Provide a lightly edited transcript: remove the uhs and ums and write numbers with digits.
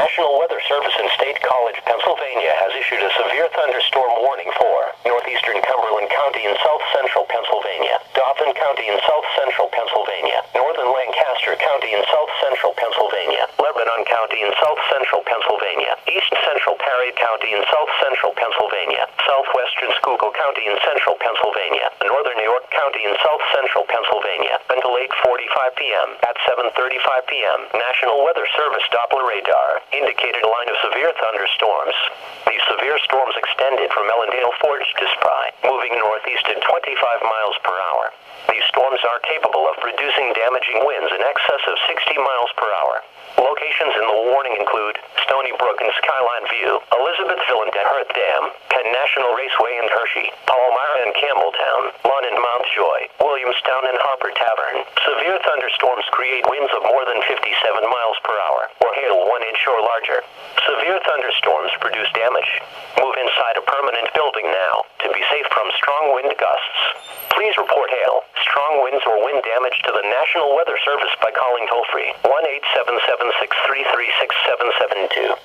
National Weather Service in State College, Pennsylvania has issued a severe thunderstorm warning for northeastern Cumberland County in south central Pennsylvania, Dauphin County in south central Pennsylvania, northern Lancaster County in south central Pennsylvania, Lebanon County in south central Pennsylvania, east central Perry County in south central Pennsylvania, southwestern Schuylkill County in central Pennsylvania, northern New York County in south central Pennsylvania until 8:45 p.m. At 7:35 p.m., National Weather Service Doppler radar indicated a line of severe thunderstorms. These severe storms extended from Ellendale Forge to Spry, moving northeast at 25 miles per hour. These storms are capable of producing damaging winds in excess of 60 miles per hour. Locations in the warning include Stony Brook and Skyline View, Elizabethville and Hurt Dam, Penn National Raceway and Hershey, Palmyra and Campbelltown, Lund and Mountjoy, Williamstown and Harper Tavern. Severe thunderstorms create winds of more than 57 miles per hour, or hail 1 inch or larger. Severe thunderstorms produce damage. Move inside a permanent building now to be safe from strong wind gusts. Please report hail, strong winds or wind damage to the National Weather Service by calling toll-free 1-877-633-6772.